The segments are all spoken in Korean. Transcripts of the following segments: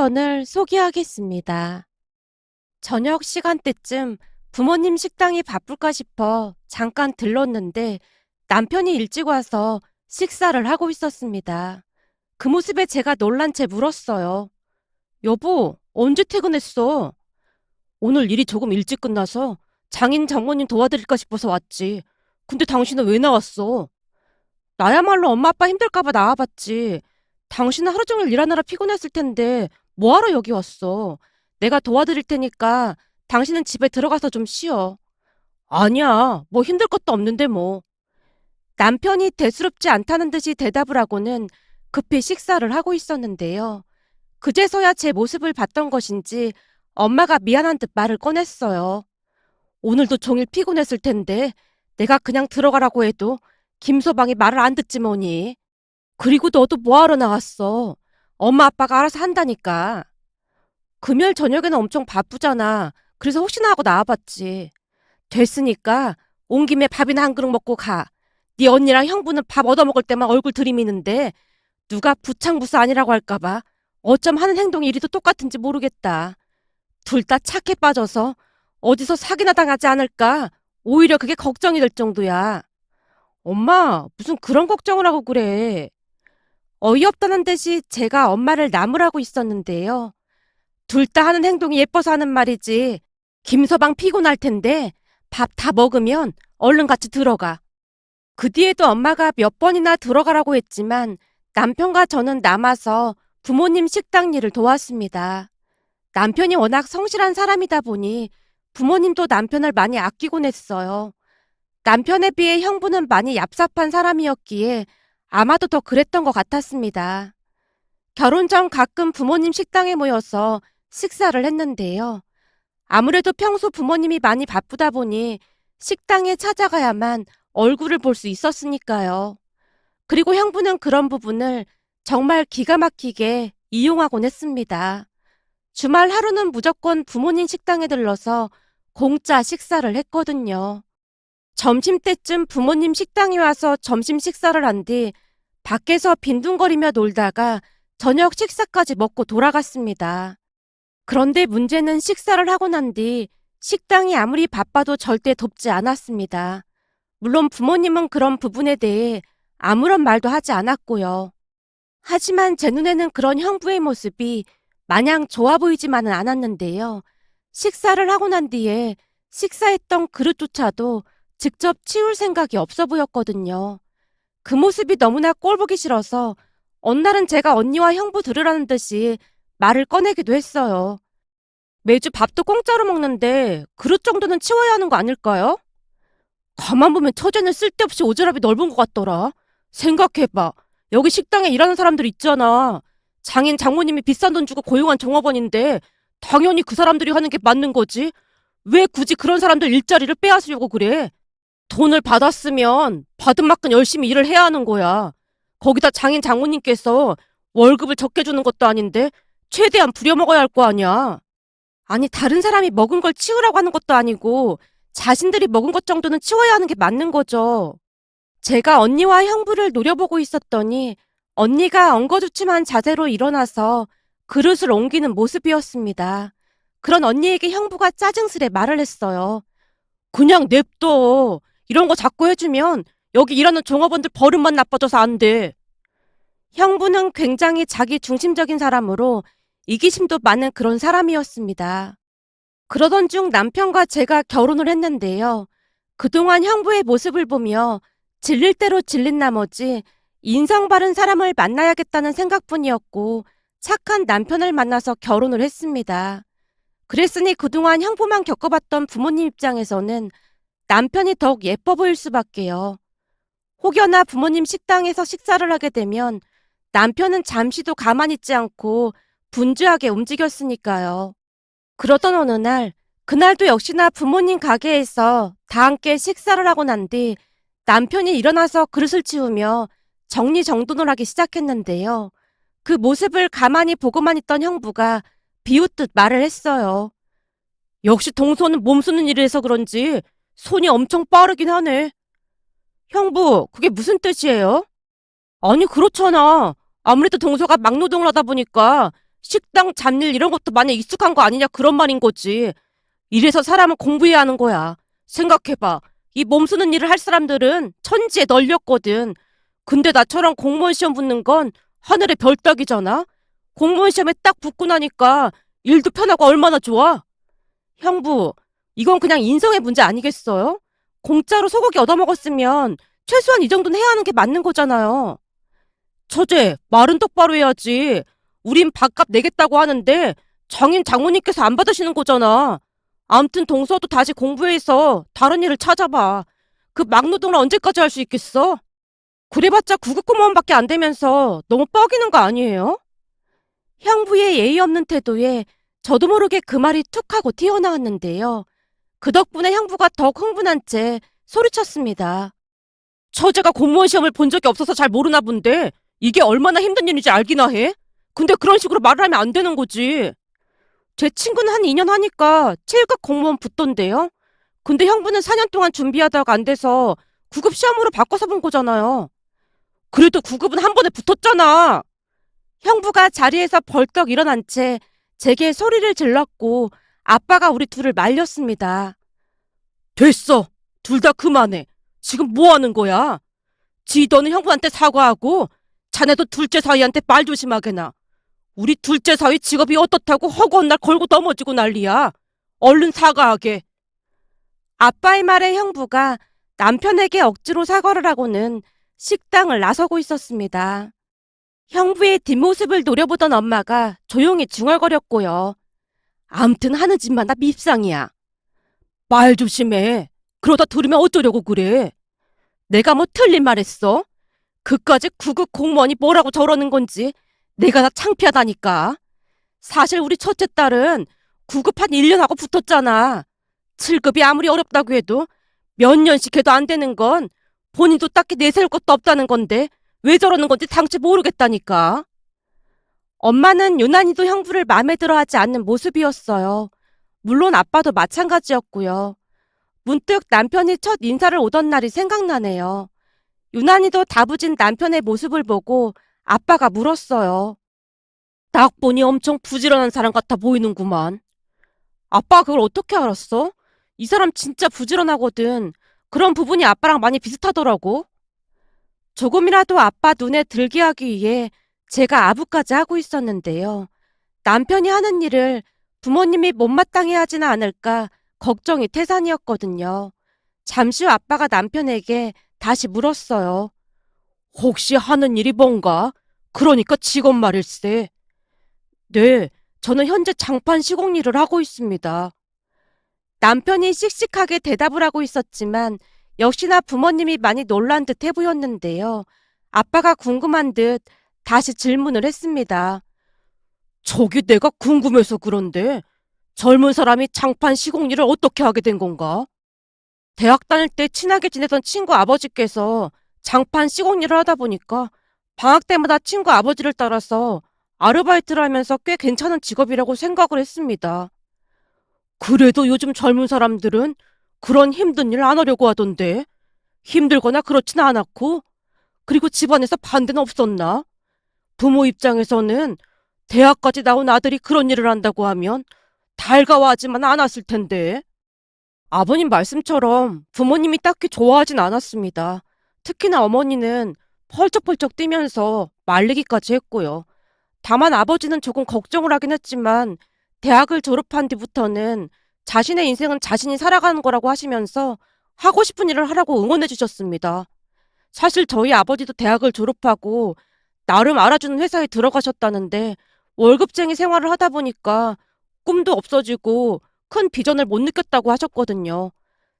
사연을 소개하겠습니다. 저녁 시간대쯤 부모님 식당이 바쁠까 싶어 잠깐 들렀는데 남편이 일찍 와서 식사를 하고 있었습니다. 그 모습에 제가 놀란 채 물었어요. 여보, 언제 퇴근했어? 오늘 일이 조금 일찍 끝나서 장인 장모님 도와드릴까 싶어서 왔지. 근데 당신은 왜 나왔어? 나야말로 엄마 아빠 힘들까봐 나와봤지. 당신은 하루 종일 일하느라 피곤했을 텐데 뭐하러 여기 왔어? 내가 도와드릴 테니까 당신은 집에 들어가서 좀 쉬어. 아니야, 뭐 힘들 것도 없는데 뭐. 남편이 대수롭지 않다는 듯이 대답을 하고는 급히 식사를 하고 있었는데요. 그제서야 제 모습을 봤던 것인지 엄마가 미안한 듯 말을 꺼냈어요. 오늘도 종일 피곤했을 텐데 내가 그냥 들어가라고 해도 김서방이 말을 안 듣지 뭐니. 그리고 너도 뭐하러 나왔어? 엄마 아빠가 알아서 한다니까. 금요일 저녁에는 엄청 바쁘잖아. 그래서 혹시나 하고 나와봤지. 됐으니까 온 김에 밥이나 한 그릇 먹고 가. 네 언니랑 형부는 밥 얻어먹을 때만 얼굴 들이미는데 누가 부창부수 아니라고 할까봐 어쩜 하는 행동이 이리도 똑같은지 모르겠다. 둘 다 착해 빠져서 어디서 사기나 당하지 않을까? 오히려 그게 걱정이 될 정도야. 엄마, 무슨 그런 걱정을 하고 그래. 어이없다는 듯이 제가 엄마를 나무라고 있었는데요. 둘 다 하는 행동이 예뻐서 하는 말이지. 김서방 피곤할 텐데 밥 다 먹으면 얼른 같이 들어가. 그 뒤에도 엄마가 몇 번이나 들어가라고 했지만 남편과 저는 남아서 부모님 식당 일을 도왔습니다. 남편이 워낙 성실한 사람이다 보니 부모님도 남편을 많이 아끼곤 했어요. 남편에 비해 형부는 많이 얍삽한 사람이었기에 아마도 더 그랬던 것 같았습니다. 결혼 전 가끔 부모님 식당에 모여서 식사를 했는데요. 아무래도 평소 부모님이 많이 바쁘다 보니 식당에 찾아가야만 얼굴을 볼 수 있었으니까요. 그리고 형부는 그런 부분을 정말 기가 막히게 이용하곤 했습니다. 주말 하루는 무조건 부모님 식당에 들러서 공짜 식사를 했거든요. 점심때쯤 부모님 식당에 와서 점심 식사를 한 뒤 밖에서 빈둥거리며 놀다가 저녁 식사까지 먹고 돌아갔습니다. 그런데 문제는 식사를 하고 난 뒤 식당이 아무리 바빠도 절대 덥지 않았습니다. 물론 부모님은 그런 부분에 대해 아무런 말도 하지 않았고요. 하지만 제 눈에는 그런 형부의 모습이 마냥 좋아 보이지만은 않았는데요. 식사를 하고 난 뒤에 식사했던 그릇조차도 직접 치울 생각이 없어 보였거든요. 그 모습이 너무나 꼴보기 싫어서 어느 날은 제가 언니와 형부 들으라는 듯이 말을 꺼내기도 했어요. 매주 밥도 공짜로 먹는데 그릇 정도는 치워야 하는 거 아닐까요? 가만 보면 처제는 쓸데없이 오지랖이 넓은 것 같더라. 생각해봐. 여기 식당에 일하는 사람들 있잖아. 장인 장모님이 비싼 돈 주고 고용한 종업원인데 당연히 그 사람들이 하는 게 맞는 거지. 왜 굳이 그런 사람들 일자리를 빼앗으려고 그래? 돈을 받았으면 받은 만큼 열심히 일을 해야 하는 거야. 거기다 장인 장모님께서 월급을 적게 주는 것도 아닌데 최대한 부려먹어야 할 거 아니야. 아니 다른 사람이 먹은 걸 치우라고 하는 것도 아니고 자신들이 먹은 것 정도는 치워야 하는 게 맞는 거죠. 제가 언니와 형부를 노려보고 있었더니 언니가 엉거주춤한 자세로 일어나서 그릇을 옮기는 모습이었습니다. 그런 언니에게 형부가 짜증스레 말을 했어요. 그냥 냅둬. 이런 거 자꾸 해주면 여기 일하는 종업원들 버릇만 나빠져서 안 돼. 형부는 굉장히 자기 중심적인 사람으로 이기심도 많은 그런 사람이었습니다. 그러던 중 남편과 제가 결혼을 했는데요. 그동안 형부의 모습을 보며 질릴 대로 질린 나머지 인성 바른 사람을 만나야겠다는 생각뿐이었고 착한 남편을 만나서 결혼을 했습니다. 그랬으니 그동안 형부만 겪어봤던 부모님 입장에서는 남편이 더욱 예뻐 보일 수밖에요. 혹여나 부모님 식당에서 식사를 하게 되면 남편은 잠시도 가만히 있지 않고 분주하게 움직였으니까요. 그러던 어느 날, 그날도 역시나 부모님 가게에서 다 함께 식사를 하고 난 뒤 남편이 일어나서 그릇을 치우며 정리정돈을 하기 시작했는데요. 그 모습을 가만히 보고만 있던 형부가 비웃듯 말을 했어요. 역시 동서는 몸 쓰는 일을 해서 그런지 손이 엄청 빠르긴 하네. 형부, 그게 무슨 뜻이에요? 아니, 그렇잖아. 아무래도 동서가 막노동을 하다 보니까 식당 잡일 이런 것도 마냥 익숙한 거 아니냐 그런 말인 거지. 이래서 사람은 공부해야 하는 거야. 생각해봐. 이 몸 쓰는 일을 할 사람들은 천지에 널렸거든. 근데 나처럼 공무원 시험 붙는 건 하늘의 별 따기잖아. 공무원 시험에 딱 붙고 나니까 일도 편하고 얼마나 좋아. 형부, 이건 그냥 인성의 문제 아니겠어요? 공짜로 소고기 얻어먹었으면 최소한 이 정도는 해야 하는 게 맞는 거잖아요. 처제, 말은 똑바로 해야지. 우린 밥값 내겠다고 하는데 장인 장모님께서 안 받으시는 거잖아. 암튼 동서도 다시 공부해서 다른 일을 찾아봐. 그 막노동을 언제까지 할 수 있겠어? 그래봤자 구급공무원밖에 안 되면서 너무 뻐기는 거 아니에요? 형부의 예의 없는 태도에 저도 모르게 그 말이 툭 하고 튀어나왔는데요. 그 덕분에 형부가 더욱 흥분한 채 소리쳤습니다. 처제가 공무원 시험을 본 적이 없어서 잘 모르나 본데 이게 얼마나 힘든 일인지 알기나 해? 근데 그런 식으로 말을 하면 안 되는 거지. 제 친구는 한 2년 하니까 7급 공무원 붙던데요. 근데 형부는 4년 동안 준비하다가 안 돼서 9급 시험으로 바꿔서 본 거잖아요. 그래도 9급은 한 번에 붙었잖아. 형부가 자리에서 벌떡 일어난 채 제게 소리를 질렀고 아빠가 우리 둘을 말렸습니다. 됐어. 둘 다 그만해. 지금 뭐 하는 거야? 너는 형부한테 사과하고 자네도 둘째 사위한테 말 조심하게나. 우리 둘째 사위 직업이 어떻다고 허구한 날 걸고 넘어지고 난리야. 얼른 사과하게. 아빠의 말에 형부가 남편에게 억지로 사과를 하고는 식당을 나서고 있었습니다. 형부의 뒷모습을 노려보던 엄마가 조용히 중얼거렸고요. 암튼 하는 짓마다 밉상이야. 말 조심해. 그러다 들으면 어쩌려고 그래. 내가 뭐 틀린 말 했어? 그까짓 구급 공무원이 뭐라고 저러는 건지 내가 다 창피하다니까. 사실 우리 첫째 딸은 9급 한 1년 하고 붙었잖아. 7급이 아무리 어렵다고 해도 몇 년씩 해도 안 되는 건 본인도 딱히 내세울 것도 없다는 건데 왜 저러는 건지 당최 모르겠다니까. 엄마는 유난히도 형부를 마음에 들어하지 않는 모습이었어요. 물론 아빠도 마찬가지였고요. 문득 남편이 첫 인사를 오던 날이 생각나네요. 유난히도 다부진 남편의 모습을 보고 아빠가 물었어요. 딱 보니 엄청 부지런한 사람 같아 보이는구만. 아빠 그걸 어떻게 알았어? 이 사람 진짜 부지런하거든. 그런 부분이 아빠랑 많이 비슷하더라고. 조금이라도 아빠 눈에 들게 하기 위해 제가 아부까지 하고 있었는데요. 남편이 하는 일을 부모님이 못마땅해 하지는 않을까 걱정이 태산이었거든요. 잠시 후 아빠가 남편에게 다시 물었어요. 혹시 하는 일이 뭔가? 그러니까 직업 말일세. 네, 저는 현재 장판 시공 일을 하고 있습니다. 남편이 씩씩하게 대답을 하고 있었지만 역시나 부모님이 많이 놀란 듯해 보였는데요. 아빠가 궁금한 듯 다시 질문을 했습니다. 저기 내가 궁금해서 그런데 젊은 사람이 장판 시공 일을 어떻게 하게 된 건가? 대학 다닐 때 친하게 지내던 친구 아버지께서 장판 시공 일을 하다 보니까 방학 때마다 친구 아버지를 따라서 아르바이트를 하면서 꽤 괜찮은 직업이라고 생각을 했습니다. 그래도 요즘 젊은 사람들은 그런 힘든 일 안 하려고 하던데 힘들거나 그렇지는 않았고 그리고 집안에서 반대는 없었나? 부모 입장에서는 대학까지 나온 아들이 그런 일을 한다고 하면 달가워하지만 않았을 텐데. 아버님 말씀처럼 부모님이 딱히 좋아하진 않았습니다. 특히나 어머니는 펄쩍펄쩍 뛰면서 말리기까지 했고요. 다만 아버지는 조금 걱정을 하긴 했지만 대학을 졸업한 뒤부터는 자신의 인생은 자신이 살아가는 거라고 하시면서 하고 싶은 일을 하라고 응원해 주셨습니다. 사실 저희 아버지도 대학을 졸업하고 나름 알아주는 회사에 들어가셨다는데 월급쟁이 생활을 하다 보니까 꿈도 없어지고 큰 비전을 못 느꼈다고 하셨거든요.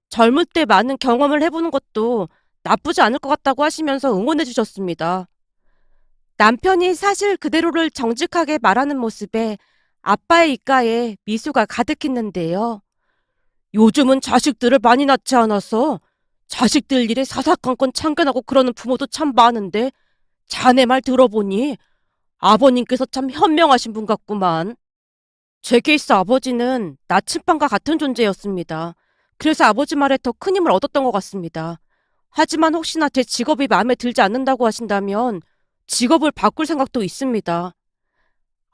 젊을 때 많은 경험을 해보는 것도 나쁘지 않을 것 같다고 하시면서 응원해 주셨습니다. 남편이 사실 그대로를 정직하게 말하는 모습에 아빠의 입가에 미소가 가득했는데요. 요즘은 자식들을 많이 낳지 않아서 자식들 일에 사사건건 참견하고 그러는 부모도 참 많은데 자네 말 들어보니 아버님께서 참 현명하신 분 같구만. 제 케이스 아버지는 나침반과 같은 존재였습니다. 그래서 아버지 말에 더 큰 힘을 얻었던 것 같습니다. 하지만 혹시나 제 직업이 마음에 들지 않는다고 하신다면 직업을 바꿀 생각도 있습니다.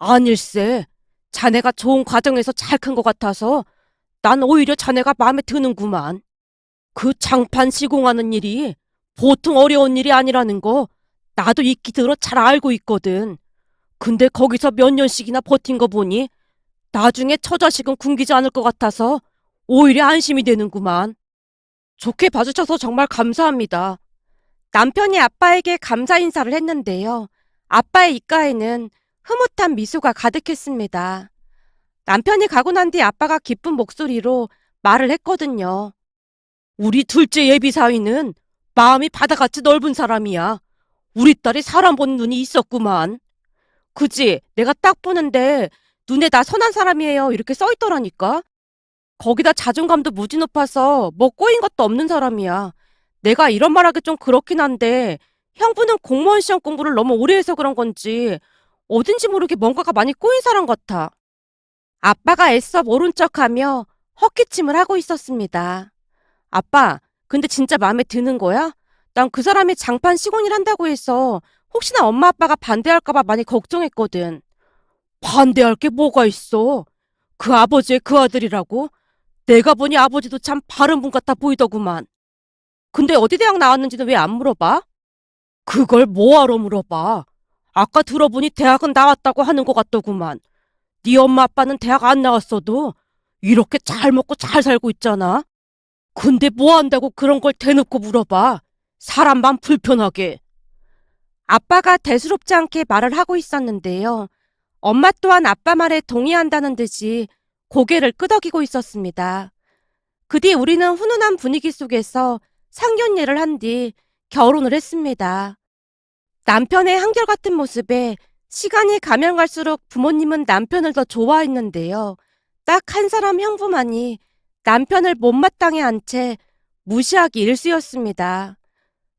아닐세. 자네가 좋은 과정에서 잘 큰 것 같아서 난 오히려 자네가 마음에 드는구만. 그 장판 시공하는 일이 보통 어려운 일이 아니라는 거 나도 익히 들어 잘 알고 있거든. 근데 거기서 몇 년씩이나 버틴 거 보니 나중에 처자식은 굶기지 않을 것 같아서 오히려 안심이 되는구만. 좋게 봐주셔서 정말 감사합니다. 남편이 아빠에게 감사 인사를 했는데요. 아빠의 입가에는 흐뭇한 미소가 가득했습니다. 남편이 가고 난 뒤 아빠가 기쁜 목소리로 말을 했거든요. 우리 둘째 예비 사위는 마음이 바다같이 넓은 사람이야. 우리 딸이 사람 보는 눈이 있었구만. 그지? 내가 딱 보는데 눈에 나 선한 사람이에요 이렇게 써있더라니까. 거기다 자존감도 무지 높아서 뭐 꼬인 것도 없는 사람이야. 내가 이런 말하기 좀 그렇긴 한데 형부는 공무원 시험 공부를 너무 오래 해서 그런 건지 어딘지 모르게 뭔가가 많이 꼬인 사람 같아. 아빠가 애써 모른 척하며 헛기침을 하고 있었습니다. 아빠, 근데 진짜 마음에 드는 거야? 난 그 사람이 장판 시공일 한다고 해서 혹시나 엄마 아빠가 반대할까봐 많이 걱정했거든. 반대할 게 뭐가 있어? 그 아버지의 그 아들이라고? 내가 보니 아버지도 참 바른 분 같아 보이더구만. 근데 어디 대학 나왔는지는 왜 안 물어봐? 그걸 뭐하러 물어봐? 아까 들어보니 대학은 나왔다고 하는 것 같더구만. 네 엄마 아빠는 대학 안 나왔어도 이렇게 잘 먹고 잘 살고 있잖아. 근데 뭐 한다고 그런 걸 대놓고 물어봐. 사람만 불편하게. 아빠가 대수롭지 않게 말을 하고 있었는데요. 엄마 또한 아빠 말에 동의한다는 듯이 고개를 끄덕이고 있었습니다. 그 뒤 우리는 훈훈한 분위기 속에서 상견례를 한 뒤 결혼을 했습니다. 남편의 한결같은 모습에 시간이 가면 갈수록 부모님은 남편을 더 좋아했는데요. 딱 한 사람 형부만이 남편을 못마땅해 한 채 무시하기 일쑤였습니다.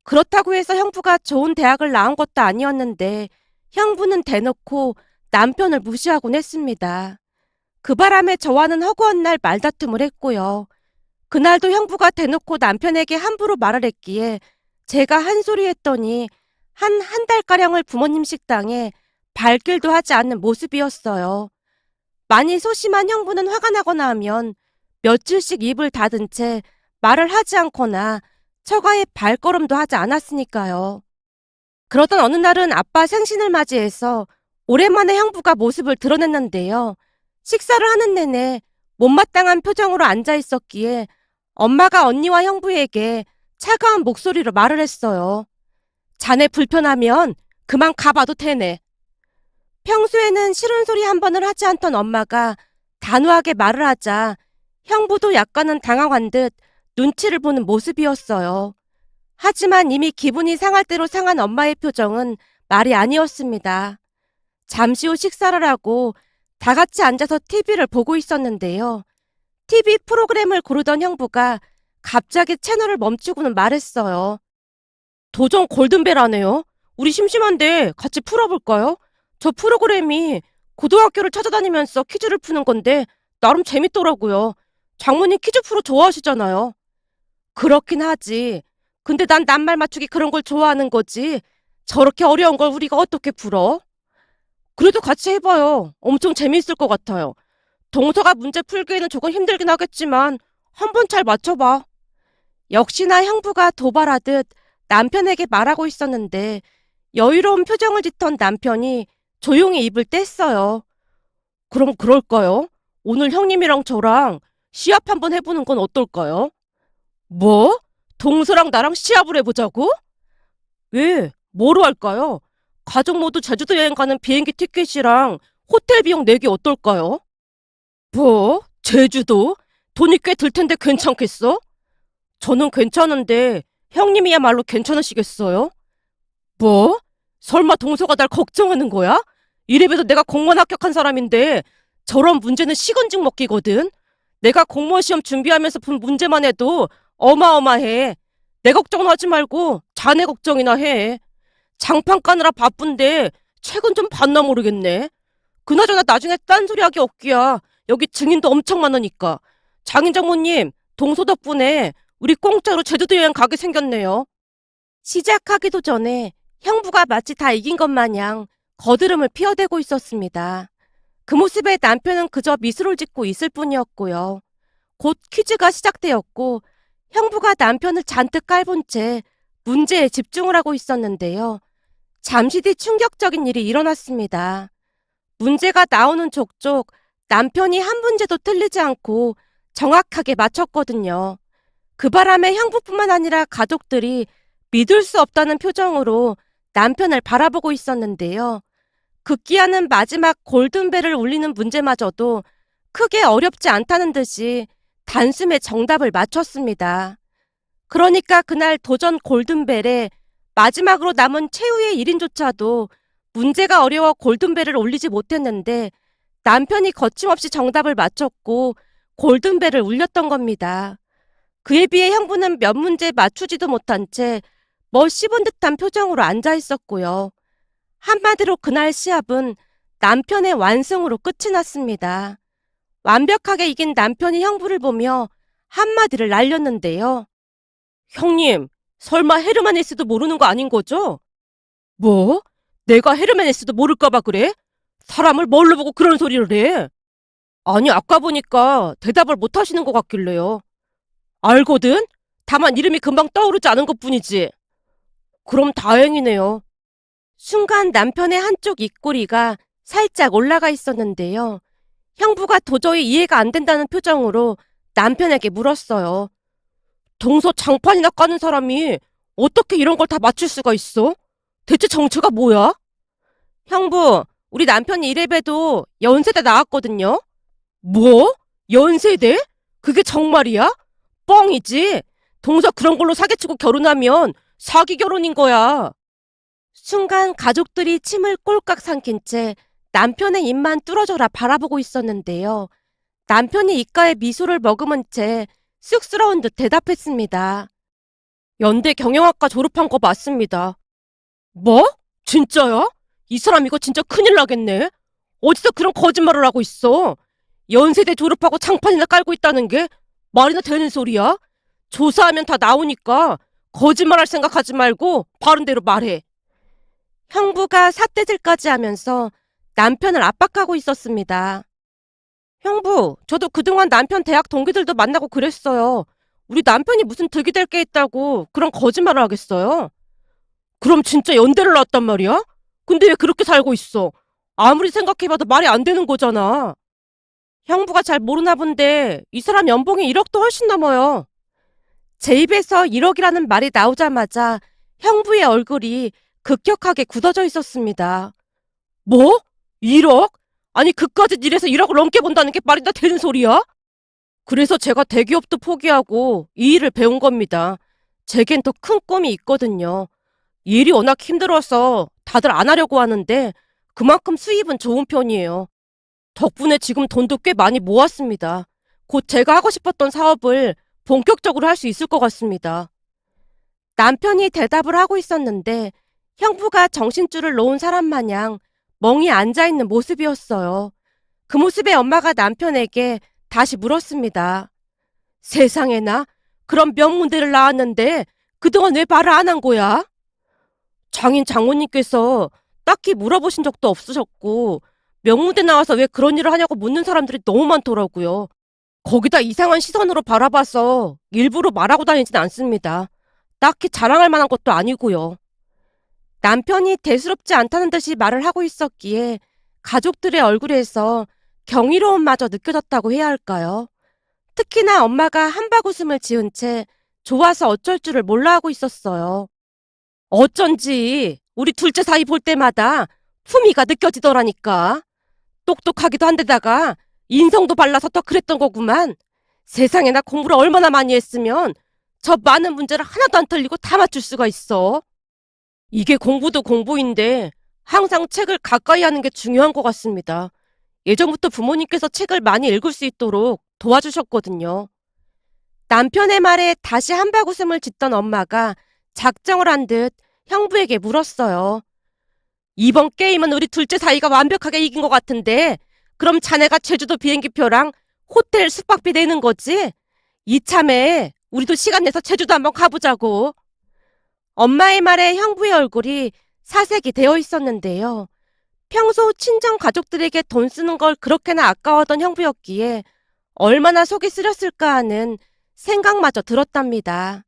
그렇다고 해서 형부가 좋은 대학을 나온 것도 아니었는데 형부는 대놓고 남편을 무시하곤 했습니다. 그 바람에 저와는 허구한 날 말다툼을 했고요. 그날도 형부가 대놓고 남편에게 함부로 말을 했기에 제가 한 소리 했더니 한 달가량을 부모님 식당에 발길도 하지 않는 모습이었어요. 많이 소심한 형부는 화가 나거나 하면 며칠씩 입을 닫은 채 말을 하지 않거나 처가에 발걸음도 하지 않았으니까요. 그러던 어느 날은 아빠 생신을 맞이해서 오랜만에 형부가 모습을 드러냈는데요. 식사를 하는 내내 못마땅한 표정으로 앉아 있었기에 엄마가 언니와 형부에게 차가운 목소리로 말을 했어요. 자네 불편하면 그만 가봐도 되네. 평소에는 싫은 소리 한 번을 하지 않던 엄마가 단호하게 말을 하자 형부도 약간은 당황한 듯 눈치를 보는 모습이었어요. 하지만 이미 기분이 상할 대로 상한 엄마의 표정은 말이 아니었습니다. 잠시 후 식사를 하고 다 같이 앉아서 TV를 보고 있었는데요. TV 프로그램을 고르던 형부가 갑자기 채널을 멈추고는 말했어요. 도전 골든벨하네요. 우리 심심한데 같이 풀어볼까요? 저 프로그램이 고등학교를 찾아다니면서 퀴즈를 푸는 건데 나름 재밌더라고요. 장모님 퀴즈 프로 좋아하시잖아요. 그렇긴 하지. 근데 난 낱말 맞추기 그런 걸 좋아하는 거지. 저렇게 어려운 걸 우리가 어떻게 풀어? 그래도 같이 해봐요. 엄청 재미있을 것 같아요. 동서가 문제 풀기에는 조금 힘들긴 하겠지만 한번 잘 맞춰봐. 역시나 형부가 도발하듯 남편에게 말하고 있었는데 여유로운 표정을 짓던 남편이 조용히 입을 뗐어요. 그럼 그럴까요? 오늘 형님이랑 저랑 시합 한번 해보는 건 어떨까요? 뭐? 동서랑 나랑 시합을 해보자고? 왜? 뭐로 할까요? 가족 모두 제주도 여행 가는 비행기 티켓이랑 호텔 비용 내기 어떨까요? 뭐? 제주도? 돈이 꽤 들 텐데 괜찮겠어? 저는 괜찮은데 형님이야말로 괜찮으시겠어요? 뭐? 설마 동서가 날 걱정하는 거야? 이래봬도 내가 공무원 합격한 사람인데 저런 문제는 식은죽 먹기거든. 내가 공무원 시험 준비하면서 본 문제만 해도 어마어마해. 내 걱정은 하지 말고 자네 걱정이나 해. 장판 까느라 바쁜데 책은 좀 봤나 모르겠네. 그나저나 나중에 딴소리하기 없기야. 여기 증인도 엄청 많으니까. 장인 장모님, 동서 덕분에 우리 공짜로 제주도 여행 가게 생겼네요. 시작하기도 전에 형부가 마치 다 이긴 것 마냥 거드름을 피워대고 있었습니다. 그 모습에 남편은 그저 미소를 짓고 있을 뿐이었고요. 곧 퀴즈가 시작되었고 형부가 남편을 잔뜩 깔본 채 문제에 집중을 하고 있었는데요. 잠시 뒤 충격적인 일이 일어났습니다. 문제가 나오는 족족 남편이 한 문제도 틀리지 않고 정확하게 맞췄거든요. 그 바람에 형부뿐만 아니라 가족들이 믿을 수 없다는 표정으로 남편을 바라보고 있었는데요. 급기야는 마지막 골든벨을 울리는 문제마저도 크게 어렵지 않다는 듯이 단숨에 정답을 맞췄습니다. 그러니까 그날 도전 골든벨에 마지막으로 남은 최후의 1인조차도 문제가 어려워 골든벨을 올리지 못했는데 남편이 거침없이 정답을 맞췄고 골든벨을 울렸던 겁니다. 그에 비해 형부는 몇 문제 맞추지도 못한 채 뭐 씹은 듯한 표정으로 앉아 있었고요. 한마디로 그날 시합은 남편의 완승으로 끝이 났습니다. 완벽하게 이긴 남편이 형부를 보며 한마디를 날렸는데요. 형님, 설마 헤르만헤스도 모르는 거 아닌 거죠? 뭐? 내가 헤르만헤스도 모를까봐 그래? 사람을 뭘로 보고 그런 소리를 해? 아니, 아까 보니까 대답을 못 하시는 것 같길래요. 알거든? 다만 이름이 금방 떠오르지 않은 것뿐이지. 그럼 다행이네요. 순간 남편의 한쪽 입꼬리가 살짝 올라가 있었는데요. 형부가 도저히 이해가 안 된다는 표정으로 남편에게 물었어요. 동서 장판이나 까는 사람이 어떻게 이런 걸 다 맞출 수가 있어? 대체 정체가 뭐야? 형부, 우리 남편이 이래봬도 연세대 나왔거든요. 뭐? 연세대? 그게 정말이야? 뻥이지. 동서 그런 걸로 사기치고 결혼하면 사기 결혼인 거야. 순간 가족들이 침을 꼴깍 삼킨 채 남편의 입만 뚫어져라 바라보고 있었는데요. 남편이 입가에 미소를 머금은 채 쑥스러운 듯 대답했습니다. 연대 경영학과 졸업한 거 맞습니다. 뭐? 진짜야? 이 사람 이거 진짜 큰일 나겠네. 어디서 그런 거짓말을 하고 있어? 연세대 졸업하고 장판이나 깔고 있다는 게 말이나 되는 소리야? 조사하면 다 나오니까 거짓말할 생각하지 말고 바른 대로 말해. 형부가 삿대질까지 하면서 남편을 압박하고 있었습니다. 형부, 저도 그동안 남편 대학 동기들도 만나고 그랬어요. 우리 남편이 무슨 득이 될 게 있다고 그런 거짓말을 하겠어요? 그럼 진짜 연대를 나왔단 말이야? 근데 왜 그렇게 살고 있어? 아무리 생각해봐도 말이 안 되는 거잖아. 형부가 잘 모르나 본데 이 사람 연봉이 1억도 훨씬 넘어요. 제 입에서 1억이라는 말이 나오자마자 형부의 얼굴이 급격하게 굳어져 있었습니다. 뭐? 1억? 아니 그까짓 일에서 1억을 넘게 번다는 게 말이 다 되는 소리야? 그래서 제가 대기업도 포기하고 이 일을 배운 겁니다. 제겐 더 큰 꿈이 있거든요. 이 일이 워낙 힘들어서 다들 안 하려고 하는데 그만큼 수입은 좋은 편이에요. 덕분에 지금 돈도 꽤 많이 모았습니다. 곧 제가 하고 싶었던 사업을 본격적으로 할 수 있을 것 같습니다. 남편이 대답을 하고 있었는데 형부가 정신줄을 놓은 사람 마냥 멍이 앉아있는 모습이었어요. 그 모습에 엄마가 남편에게 다시 물었습니다. 세상에나 그런 명문대를 나왔는데 그동안 왜 말을 안 한 거야? 장인 장모님께서 딱히 물어보신 적도 없으셨고 명문대 나와서 왜 그런 일을 하냐고 묻는 사람들이 너무 많더라고요. 거기다 이상한 시선으로 바라봐서 일부러 말하고 다니진 않습니다. 딱히 자랑할 만한 것도 아니고요. 남편이 대수롭지 않다는 듯이 말을 하고 있었기에 가족들의 얼굴에서 경이로움마저 느껴졌다고 해야 할까요? 특히나 엄마가 한박웃음을 지은 채 좋아서 어쩔 줄을 몰라 하고 있었어요. 어쩐지 우리 둘째 사이 볼 때마다 품위가 느껴지더라니까. 똑똑하기도 한데다가 인성도 발라서 더 그랬던 거구만. 세상에나 공부를 얼마나 많이 했으면 저 많은 문제를 하나도 안 틀리고 다 맞출 수가 있어. 이게 공부도 공부인데 항상 책을 가까이 하는 게 중요한 것 같습니다. 예전부터 부모님께서 책을 많이 읽을 수 있도록 도와주셨거든요. 남편의 말에 다시 한박웃음을 짓던 엄마가 작정을 한 듯 형부에게 물었어요. 이번 게임은 우리 둘째 사이가 완벽하게 이긴 것 같은데 그럼 자네가 제주도 비행기표랑 호텔 숙박비 내는 거지? 이참에 우리도 시간 내서 제주도 한번 가보자고. 엄마의 말에 형부의 얼굴이 사색이 되어 있었는데요. 평소 친정 가족들에게 돈 쓰는 걸 그렇게나 아까워하던 형부였기에 얼마나 속이 쓰렸을까 하는 생각마저 들었답니다.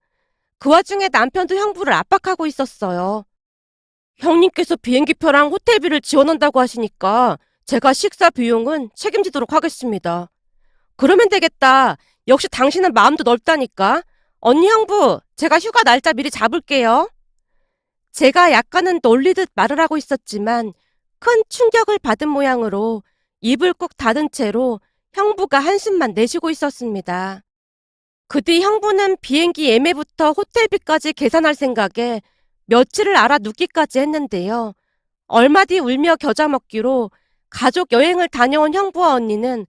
그 와중에 남편도 형부를 압박하고 있었어요. 형님께서 비행기표랑 호텔비를 지원한다고 하시니까 제가 식사 비용은 책임지도록 하겠습니다. 그러면 되겠다. 역시 당신은 마음도 넓다니까. 언니 형부, 제가 휴가 날짜 미리 잡을게요. 제가 약간은 놀리듯 말을 하고 있었지만 큰 충격을 받은 모양으로 입을 꾹 닫은 채로 형부가 한숨만 내쉬고 있었습니다. 그 뒤 형부는 비행기 예매부터 호텔비까지 계산할 생각에 며칠을 알아 눕기까지 했는데요. 얼마 뒤 울며 겨자 먹기로 가족 여행을 다녀온 형부와 언니는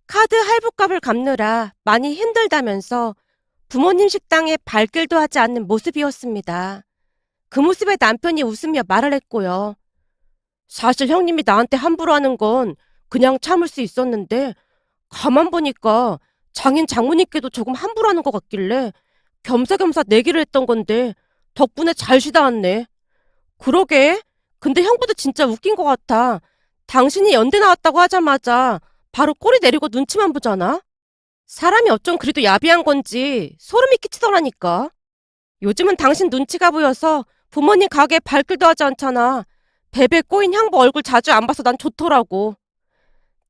카드 할부값을 갚느라 많이 힘들다면서 부모님 식당에 발길도 하지 않는 모습이었습니다. 그 모습에 남편이 웃으며 말을 했고요. 사실 형님이 나한테 함부로 하는 건 그냥 참을 수 있었는데 가만 보니까 장인 장모님께도 조금 함부로 하는 것 같길래 겸사겸사 내기를 했던 건데 덕분에 잘 쉬다 왔네. 그러게. 근데 형부도 진짜 웃긴 것 같아. 당신이 연대 나왔다고 하자마자 바로 꼬리 내리고 눈치만 보잖아. 사람이 어쩜 그리도 야비한 건지 소름이 끼치더라니까. 요즘은 당신 눈치가 보여서 부모님 가게에 발길도 하지 않잖아. 베베 꼬인 형부 얼굴 자주 안 봐서 난 좋더라고.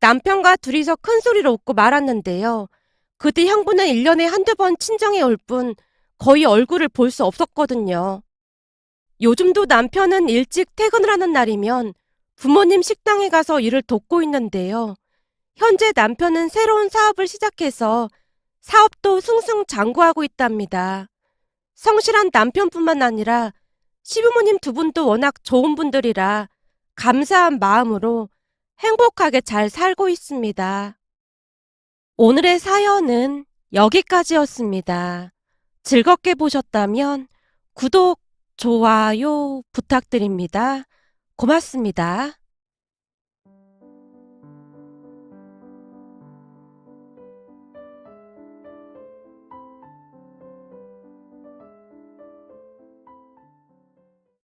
남편과 둘이서 큰 소리로 웃고 말았는데요. 그 뒤 형부는 1년에 한두 번 친정에 올 뿐 거의 얼굴을 볼 수 없었거든요. 요즘도 남편은 일찍 퇴근을 하는 날이면 부모님 식당에 가서 일을 돕고 있는데요. 현재 남편은 새로운 사업을 시작해서 사업도 승승장구하고 있답니다. 성실한 남편뿐만 아니라 시부모님 두 분도 워낙 좋은 분들이라 감사한 마음으로 행복하게 잘 살고 있습니다. 오늘의 사연은 여기까지였습니다. 즐겁게 보셨다면 구독, 좋아요 부탁드립니다. 고맙습니다.